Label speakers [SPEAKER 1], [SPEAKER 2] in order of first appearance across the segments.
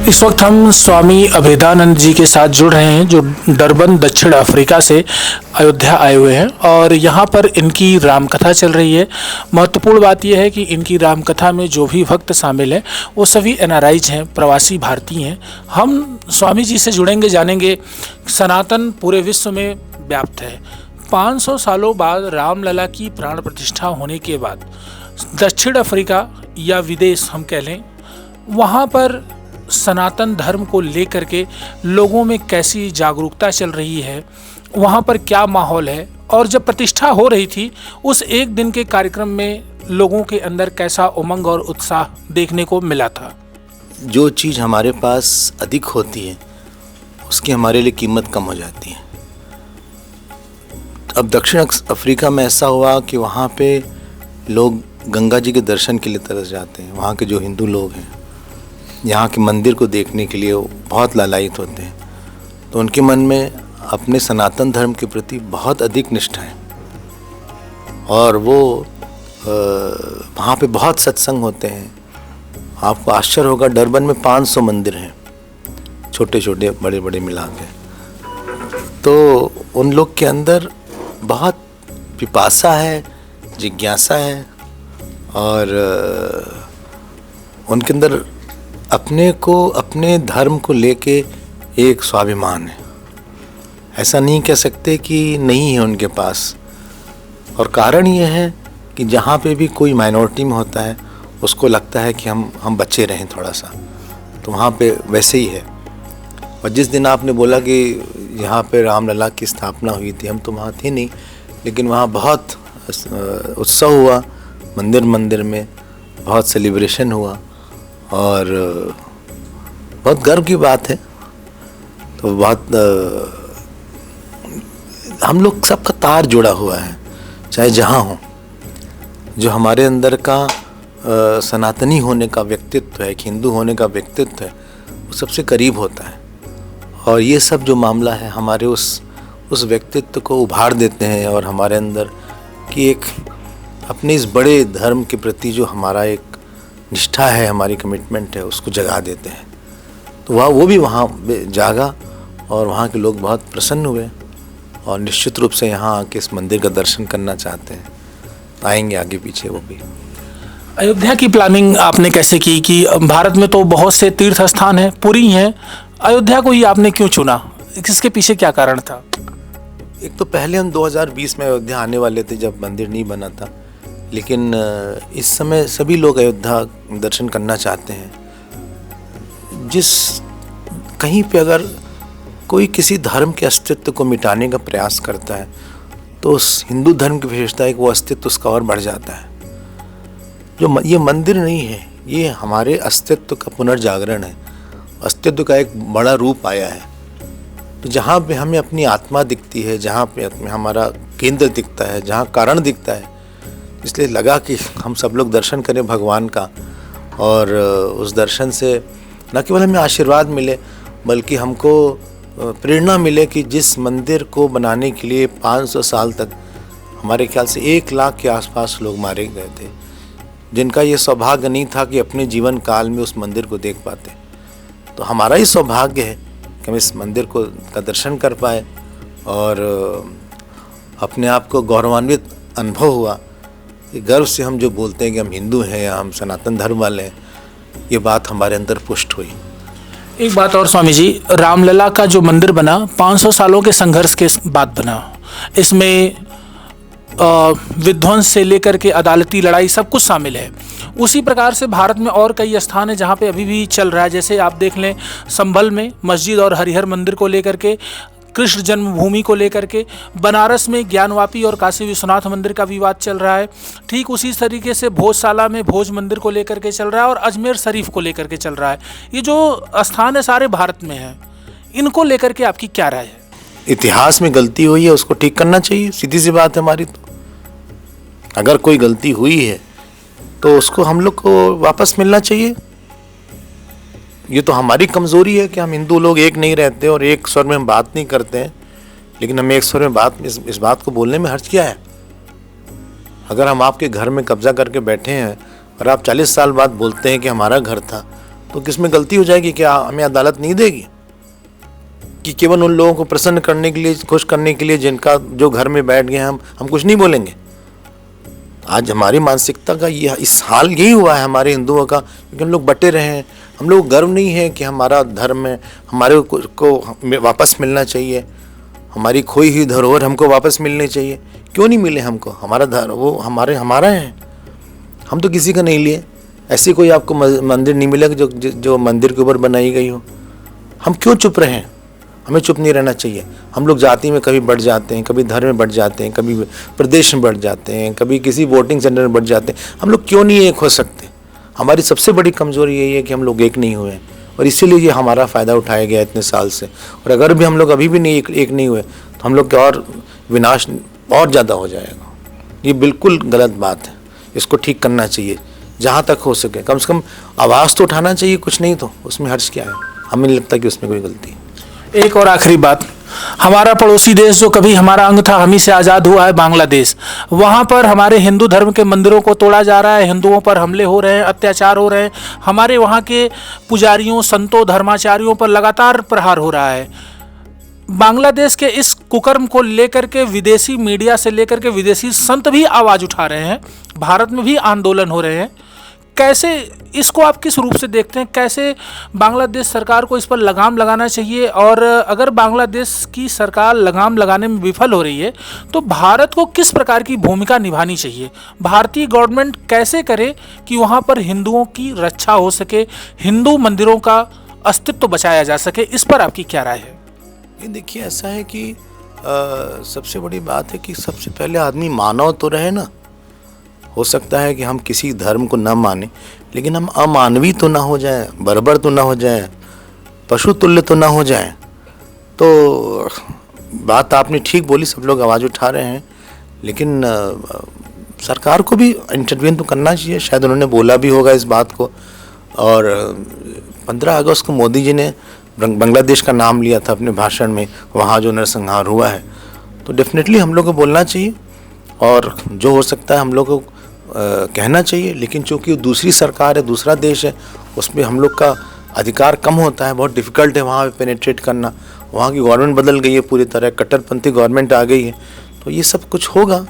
[SPEAKER 1] इस वक्त हम स्वामी अभेदानंद जी के साथ जुड़ रहे हैं, जो डरबन दक्षिण अफ्रीका से अयोध्या आए हुए हैं और यहाँ पर इनकी रामकथा चल रही है। महत्वपूर्ण बात यह है कि इनकी रामकथा में जो भी भक्त शामिल हैं वो सभी एनआरआईज हैं, प्रवासी भारतीय हैं। हम स्वामी जी से जुड़ेंगे, जानेंगे। सनातन पूरे विश्व में व्याप्त है। 500 सालों बाद रामलला की प्राण प्रतिष्ठा होने के बाद दक्षिण अफ्रीका या विदेश हम कह लें, वहाँ पर सनातन धर्म को लेकर के लोगों में कैसी जागरूकता चल रही है, वहाँ पर क्या माहौल है, और जब प्रतिष्ठा हो रही थी उस एक दिन के कार्यक्रम में लोगों के अंदर कैसा उमंग और उत्साह देखने को मिला था।
[SPEAKER 2] जो चीज़ हमारे पास अधिक होती है उसकी हमारे लिए कीमत कम हो जाती है। अब दक्षिण अफ्रीका में ऐसा हुआ कि वहाँ पे लोग गंगा जी के दर्शन के लिए तरस जाते हैं। वहाँ के जो हिंदू लोग हैं, यहाँ के मंदिर को देखने के लिए वो बहुत लालायित होते हैं। तो उनके मन में अपने सनातन धर्म के प्रति बहुत अधिक निष्ठा है और वो वहाँ पे बहुत सत्संग होते हैं। आपको आश्चर्य होगा, डरबन में 500 मंदिर हैं, छोटे छोटे बड़े बड़े मिला के। तो उन लोग के अंदर बहुत पिपासा है, जिज्ञासा है और उनके अंदर अपने को, अपने धर्म को लेके एक स्वाभिमान है। ऐसा नहीं कह सकते कि नहीं है उनके पास। और कारण ये है कि जहाँ पे भी कोई माइनॉरिटी में होता है उसको लगता है कि हम बचे रहें थोड़ा सा, तो वहाँ पे वैसे ही है। और जिस दिन आपने बोला कि यहाँ पे रामलला की स्थापना हुई थी, हम तो वहाँ थे नहीं, लेकिन वहाँ बहुत उत्सव हुआ। मंदिर में बहुत सेलिब्रेशन हुआ और बहुत गर्व की बात है। तो बहुत हम लोग सबका तार जुड़ा हुआ है, चाहे जहाँ हो। जो हमारे अंदर का सनातनी होने का व्यक्तित्व है, हिंदू होने का व्यक्तित्व है, वो सबसे करीब होता है। और ये सब जो मामला है हमारे उस व्यक्तित्व को उभार देते हैं और हमारे अंदर की एक अपने इस बड़े धर्म के प्रति जो हमारा एक निष्ठा है, हमारी कमिटमेंट है, उसको जगा देते हैं। तो वो भी वहाँ जागा और वहाँ के लोग बहुत प्रसन्न हुए और निश्चित रूप से यहाँ आके इस मंदिर का दर्शन करना चाहते हैं। आएंगे आगे पीछे वो भी।
[SPEAKER 1] अयोध्या की प्लानिंग आपने कैसे की कि भारत में तो बहुत से तीर्थ स्थान हैं, पुरी हैं, अयोध्या को ही आपने क्यों चुना? इसके पीछे क्या कारण था?
[SPEAKER 2] एक तो पहले हम 2020 में अयोध्या आने वाले थे जब मंदिर नहीं बना था, लेकिन इस समय सभी लोग अयोध्या दर्शन करना चाहते हैं। जिस कहीं पे अगर कोई किसी धर्म के अस्तित्व को मिटाने का प्रयास करता है तो उस हिंदू धर्म की विशेषता है कि वो अस्तित्व उसका और बढ़ जाता है। जो ये मंदिर नहीं है, ये हमारे अस्तित्व का पुनर्जागरण है, अस्तित्व का एक बड़ा रूप आया है। तो जहाँ पे हमें अपनी आत्मा दिखती है, जहाँ पे हमारा केंद्र दिखता है, जहाँ कारण दिखता है, इसलिए लगा कि हम सब लोग दर्शन करें भगवान का और उस दर्शन से न केवल हमें आशीर्वाद मिले बल्कि हमको प्रेरणा मिले कि जिस मंदिर को बनाने के लिए 500 साल तक हमारे ख्याल से 1 लाख के आसपास लोग मारे गए थे, जिनका ये सौभाग्य नहीं था कि अपने जीवन काल में उस मंदिर को देख पाते। तो हमारा ही सौभाग्य है कि हम इस मंदिर का दर्शन कर पाए और अपने आप को गौरवान्वित अनुभव हुआ। गर्व से हम जो बोलते हैं कि हम हिंदू हैं या हम सनातन धर्म वाले हैं, ये बात हमारे अंदर पुष्ट हुई।
[SPEAKER 1] एक बात और स्वामी जी, रामलला का जो मंदिर बना 500 सालों के संघर्ष के बाद बना। इसमें विध्वंस से लेकर के अदालती लड़ाई सब कुछ शामिल है। उसी प्रकार से भारत में और कई स्थान है जहाँ पे अभी भी चल रहा है। जैसे आप देख लें, संभल में मस्जिद और हरिहर मंदिर को लेकर के, कृष्ण जन्मभूमि को लेकर के, बनारस में ज्ञानवापी और काशी विश्वनाथ मंदिर का विवाद चल रहा है। ठीक उसी तरीके से भोजशाला में भोज मंदिर को लेकर के चल रहा है और अजमेर शरीफ को लेकर के चल रहा है। ये जो स्थान है सारे भारत में है, इनको लेकर के आपकी क्या राय है?
[SPEAKER 2] इतिहास में गलती हुई है, उसको ठीक करना चाहिए, सीधी सी बात है हमारी। तो अगर कोई गलती हुई है तो उसको हम लोग को वापस मिलना चाहिए। ये तो हमारी कमज़ोरी है कि हम हिंदू लोग एक नहीं रहते और एक स्वर में हम बात नहीं करते हैं। लेकिन हमें एक स्वर में इस बात को बोलने में हर्ज क्या है? अगर हम आपके घर में कब्जा करके बैठे हैं और आप 40 साल बाद बोलते हैं कि हमारा घर था, तो किसमें गलती हो जाएगी? क्या हमें अदालत नहीं देगी कि केवल उन लोगों को प्रसन्न करने के लिए, खुश करने के लिए जिनका जो घर में बैठ गए हम कुछ नहीं बोलेंगे? आज हमारी मानसिकता का ये इस हाल यही हुआ है हमारे हिंदुओं का, क्योंकि हम लोग बटे रहे हैं। हम लोग गर्व नहीं है कि हमारा धर्म है, हमारे को वापस मिलना चाहिए, हमारी खोई हुई धरोहर हमको वापस मिलनी चाहिए। क्यों नहीं मिले हमको? हमारा धर्म वो हमारा है, हम तो किसी का नहीं लिए। ऐसी कोई आपको मंदिर नहीं मिलेगा जो मंदिर के ऊपर बनाई गई हो। हम क्यों चुप रहे हैं? हमें चुप नहीं रहना चाहिए। हम लोग जाति में कभी बढ़ जाते हैं, कभी धर्म में बढ़ जाते हैं, कभी प्रदेश में बढ़ जाते हैं, कभी किसी वोटिंग सेंटर में बढ़ जाते हैं। हम लोग क्यों नहीं एक हो सकते? हमारी सबसे बड़ी कमजोरी यही है कि हम लोग एक नहीं हुए, और इसीलिए ये हमारा फ़ायदा उठाया गया इतने साल से। और अगर भी हम लोग अभी भी नहीं एक नहीं हुए तो हम लोग का और विनाश और ज़्यादा हो जाएगा। ये बिल्कुल गलत बात है, इसको ठीक करना चाहिए जहाँ तक हो सके। कम से कम आवाज़ तो उठाना चाहिए, कुछ नहीं तो उसमें हर्ज क्या है? हमें नहीं लगता कि उसमें कोई गलती है।
[SPEAKER 1] एक और आखिरी बात, हमारा पड़ोसी देश जो कभी हमारा अंग था, हम ही से आज़ाद हुआ है, बांग्लादेश, वहाँ पर हमारे हिंदू धर्म के मंदिरों को तोड़ा जा रहा है, हिंदुओं पर हमले हो रहे हैं, अत्याचार हो रहे हैं, हमारे वहाँ के पुजारियों, संतों, धर्माचार्यों पर लगातार प्रहार हो रहा है। बांग्लादेश के इस कुकर्म को लेकर के विदेशी मीडिया से लेकर के विदेशी संत भी आवाज़ उठा रहे हैं, भारत में भी आंदोलन हो रहे हैं। कैसे इसको आप किस रूप से देखते हैं? कैसे बांग्लादेश सरकार को इस पर लगाम लगाना चाहिए? और अगर बांग्लादेश की सरकार लगाम लगाने में विफल हो रही है तो भारत को किस प्रकार की भूमिका निभानी चाहिए? भारतीय गवर्नमेंट कैसे करे कि वहाँ पर हिंदुओं की रक्षा हो सके, हिंदू मंदिरों का अस्तित्व बचाया जा सके? इस पर आपकी क्या राय है?
[SPEAKER 2] ये देखिए, ऐसा है कि सबसे बड़ी बात है कि सबसे पहले आदमी मानव तो रहे ना। हो सकता है कि हम किसी धर्म को न माने, लेकिन हम अमानवीय तो ना हो जाए, बर्बर तो ना हो जाए, पशु तुल्य तो ना हो जाए। तो बात आपने ठीक बोली, सब लोग आवाज़ उठा रहे हैं, लेकिन सरकार को भी इंटरवीन तो करना चाहिए। शायद उन्होंने बोला भी होगा इस बात को। और 15 अगस्त को मोदी जी ने बांग्लादेश का नाम लिया था अपने भाषण में, वहाँ जो नरसंहार हुआ है। तो डेफिनेटली हम लोग को बोलना चाहिए और जो हो सकता है हम लोग को कहना चाहिए। लेकिन चूँकि दूसरी सरकार है, दूसरा देश है, उसमें हम लोग का अधिकार कम होता है, बहुत डिफ़िकल्ट है वहाँ पे पेनिट्रेट करना। वहाँ की गवर्नमेंट बदल गई है पूरी तरह, कट्टरपंथी गवर्नमेंट आ गई है, तो ये सब कुछ होगा।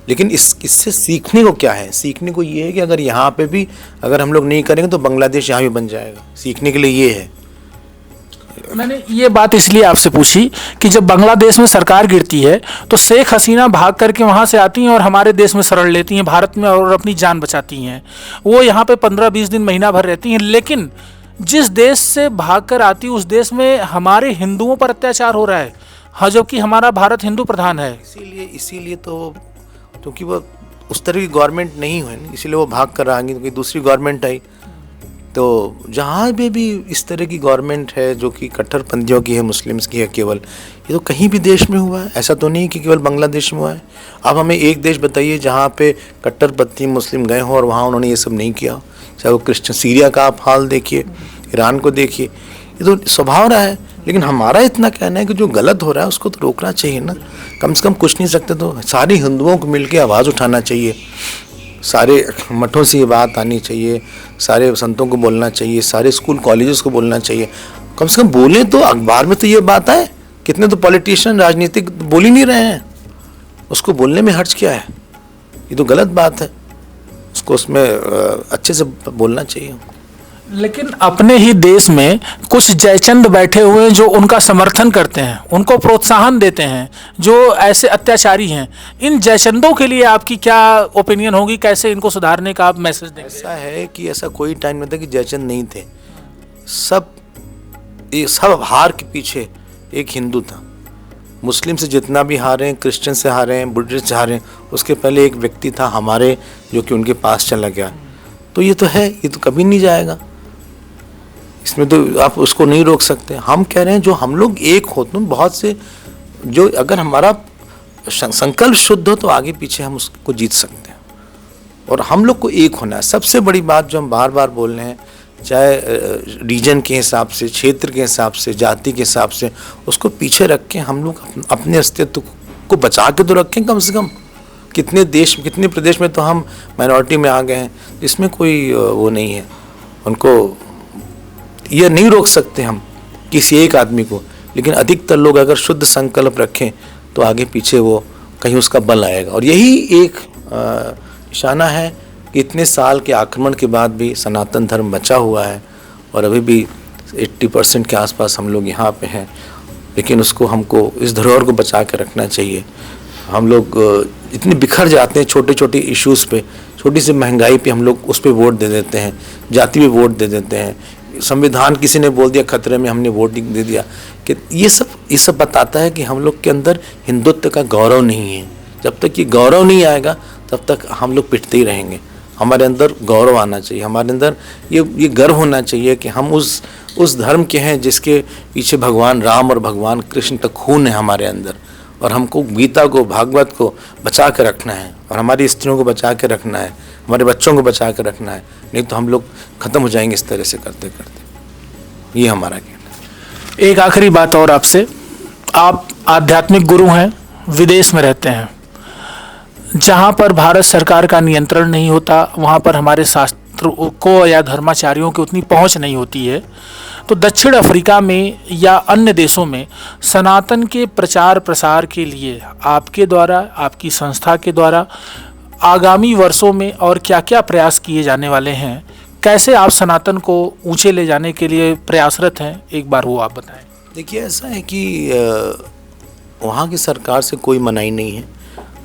[SPEAKER 2] लेकिन इससे सीखने को क्या है? सीखने को ये है कि अगर यहाँ पे भी अगर हम लोग नहीं करेंगे तो बांग्लादेश यहाँ भी बन जाएगा। सीखने के लिए ये है।
[SPEAKER 1] मैंने ये बात इसलिए आपसे पूछी कि जब बांग्लादेश में सरकार गिरती है तो शेख हसीना भाग करके वहाँ से आती हैं और हमारे देश में शरण लेती हैं, भारत में, और अपनी जान बचाती हैं। वो यहाँ पे 15-20 दिन, महीना भर रहती हैं, लेकिन जिस देश से भाग कर आती है उस देश में हमारे हिंदुओं पर अत्याचार हो रहा है। हाँ, जबकि हमारा भारत हिंदू प्रधान है।
[SPEAKER 2] इसीलिए तो क्योंकि वो उस तरह की गवर्नमेंट नहीं है, इसीलिए वो भाग कर आएंगी, क्योंकि दूसरी गवर्नमेंट आई। तो जहाँ भी इस तरह की गवर्नमेंट है जो कि कट्टरपंथियों की है, मुस्लिम्स की है केवल, ये तो कहीं भी देश में हुआ है। ऐसा तो नहीं कि केवल बांग्लादेश में हुआ है। आप हमें एक देश बताइए जहाँ पे कट्टरपंथी मुस्लिम गए हों और वहाँ उन्होंने ये सब नहीं किया। चाहे वो क्रिश्चियन, सीरिया का आप हाल देखिए, ईरान को देखिए, ये तो स्वभाव रहा है। लेकिन हमारा इतना कहना है कि जो गलत हो रहा है उसको तो रोकना चाहिए ना। कम से कम कुछ नहीं सकते तो सारी हिंदुओं को मिलकर आवाज़ उठाना चाहिए, सारे मठों से ये बात आनी चाहिए, सारे संतों को बोलना चाहिए, सारे स्कूल कॉलेजेस को बोलना चाहिए। कम से कम बोलें तो, अखबार में तो ये बात आए। कितने तो पॉलिटिशियन, राजनीतिक बोल ही नहीं रहे हैं, उसको बोलने में हर्ज क्या है? ये तो गलत बात है, उसको उसमें अच्छे से बोलना चाहिए।
[SPEAKER 1] लेकिन अपने ही देश में कुछ जयचंद बैठे हुए हैं जो उनका समर्थन करते हैं, उनको प्रोत्साहन देते हैं, जो ऐसे अत्याचारी हैं। इन जयचंदों के लिए आपकी क्या ओपिनियन होगी? कैसे इनको सुधारने का आप मैसेज देंगे?
[SPEAKER 2] ऐसा है कि ऐसा कोई टाइम नहीं था कि जयचंद नहीं थे। सब हार के पीछे एक हिंदू था। मुस्लिम से जितना भी हारे हैं, क्रिश्चियन से हारे हैं, बुद्धिस्ट से हारे हैं, उसके पहले एक व्यक्ति था हमारे जो कि उनके पास चला गया। तो ये तो है, ये तो कभी नहीं जाएगा, इसमें तो आप उसको नहीं रोक सकते। हम कह रहे हैं जो हम लोग एक होते हैं, बहुत से जो अगर हमारा संकल्प शुद्ध हो तो आगे पीछे हम उसको जीत सकते हैं। और हम लोग को एक होना है। सबसे बड़ी बात जो हम बार बार बोल रहे हैं, चाहे रीजन के हिसाब से, क्षेत्र के हिसाब से, जाति के हिसाब से, उसको पीछे रख के हम लोग अपने अस्तित्व को बचा के तो रखें कम से कम। कितने प्रदेश में तो हम माइनॉरिटी में आ गए हैं, इसमें कोई वो नहीं है। उनको ये नहीं रोक सकते हम किसी एक आदमी को, लेकिन अधिकतर लोग अगर शुद्ध संकल्प रखें तो आगे पीछे वो कहीं उसका बल आएगा। और यही एक निशाना है कि इतने साल के आक्रमण के बाद भी सनातन धर्म बचा हुआ है और अभी भी 80% के आसपास हम लोग यहाँ पे हैं। लेकिन उसको हमको इस धरोहर को बचा के रखना चाहिए। हम लोग इतने बिखर जाते हैं छोटे छोटे इश्यूज़ पे, छोटी सी महंगाई पे हम लोग उस पे वोट दे देते हैं, जाति पे वोट दे देते हैं, संविधान किसी ने बोल दिया खतरे में, हमने वोट दे दिया। कि ये सब बताता है कि हम लोग के अंदर हिंदुत्व का गौरव नहीं है। जब तक ये गौरव नहीं आएगा तब तक हम लोग पिटते ही रहेंगे। हमारे अंदर गौरव आना चाहिए, हमारे अंदर ये गर्व होना चाहिए कि हम उस धर्म के हैं जिसके पीछे भगवान राम और भगवान कृष्ण का खून है हमारे अंदर। और हमको गीता को, भागवत को बचा के रखना है और हमारी स्त्रियों को बचा के रखना है, हमारे बच्चों को बचा के रखना है, नहीं तो हम लोग ख़त्म हो जाएंगे इस तरह से करते करते। ये हमारा कहना है।
[SPEAKER 1] एक आखिरी बात और आपसे, आप आध्यात्मिक गुरु हैं, विदेश में रहते हैं, जहाँ पर भारत सरकार का नियंत्रण नहीं होता, वहाँ पर हमारे शास्त्र को या धर्माचार्यों की उतनी पहुँच नहीं होती है। तो दक्षिण अफ्रीका में या अन्य देशों में सनातन के प्रचार प्रसार के लिए आपके द्वारा, आपकी संस्था के द्वारा आगामी वर्षों में और क्या क्या प्रयास किए जाने वाले हैं? कैसे आप सनातन को ऊंचे ले जाने के लिए प्रयासरत हैं, एक बार वो आप बताएं।
[SPEAKER 2] देखिए, ऐसा है कि वहाँ की सरकार से कोई मनाही नहीं है।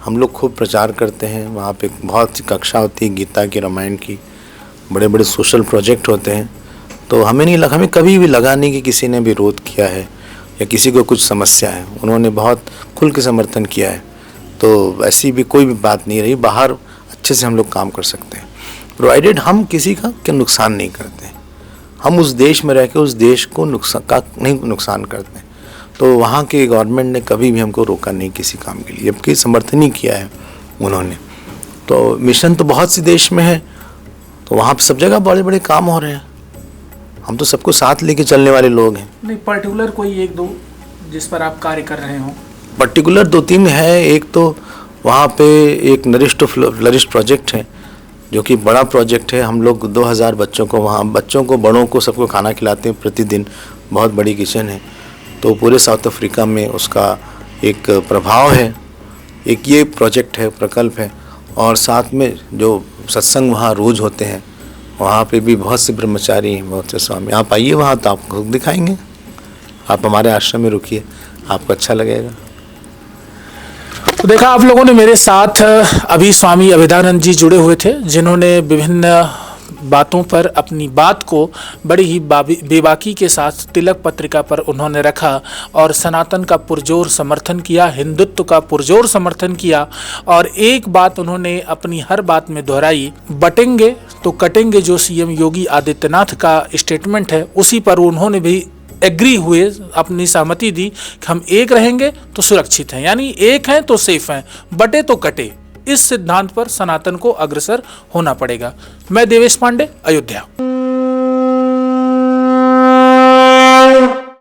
[SPEAKER 2] हम लोग खूब प्रचार करते हैं, वहाँ पे बहुत सी कक्षा होती है गीता की, रामायण की, बड़े बड़े सोशल प्रोजेक्ट होते हैं। तो हमें कभी भी लगा नहीं कि किसी ने विरोध किया है या किसी को कुछ समस्या है। उन्होंने बहुत खुल के समर्थन किया है। तो ऐसी भी कोई भी बात नहीं रही। बाहर अच्छे से हम लोग काम कर सकते हैं, प्रोवाइडेड हम किसी का नुकसान नहीं करते हैं। हम उस देश में रह के उस देश को नुकसान करते हैं। तो वहाँ के गवर्नमेंट ने कभी भी हमको रोका नहीं किसी काम के लिए, जबकि समर्थन ही किया है उन्होंने। तो मिशन तो बहुत सी देश में है, तो वहाँ पे सब जगह बड़े बड़े काम हो रहे हैं। हम तो सबको साथ लेके चलने वाले लोग हैं।
[SPEAKER 1] नहीं, पर्टिकुलर कोई एक दो जिस पर आप कार्य कर रहे हो?
[SPEAKER 2] पर्टिकुलर 2-3 है। एक तो वहाँ पे एक नरिश टू फ्लरिश प्रोजेक्ट है, जो कि बड़ा प्रोजेक्ट है। हम लोग 2000 बच्चों को, वहाँ बच्चों को, बड़ों को, सबको खाना खिलाते हैं प्रतिदिन। बहुत बड़ी किचन है। तो पूरे साउथ अफ्रीका में उसका एक प्रभाव है। एक ये प्रोजेक्ट है, प्रकल्प है। और साथ में जो सत्संग वहाँ रोज़ होते हैं, वहाँ पे भी बहुत से ब्रह्मचारी हैं, बहुत से स्वामी। आप आइए वहाँ तो आपको दिखाएंगे। आप हमारे आश्रम में रुकिए, आपको अच्छा लगेगा।
[SPEAKER 1] तो देखा आप लोगों ने, मेरे साथ अभी स्वामी अभेदानंद जी जुड़े हुए थे, जिन्होंने विभिन्न बातों पर अपनी बात को बड़ी ही बेबाकी के साथ तिलक पत्रिका पर उन्होंने रखा और सनातन का पुरजोर समर्थन किया, हिंदुत्व का पुरजोर समर्थन किया। और एक बात उन्होंने अपनी हर बात में दोहराई, बटेंगे तो कटेंगे, जो सीएम योगी आदित्यनाथ का स्टेटमेंट है, उसी पर उन्होंने भी एग्री हुए, अपनी सहमति दी कि हम एक रहेंगे तो सुरक्षित हैं, यानी एक हैं तो सेफ हैं, बटे तो कटे। इस सिद्धांत पर सनातन को अग्रसर होना पड़ेगा। मैं देवेश पांडे, अयोध्या।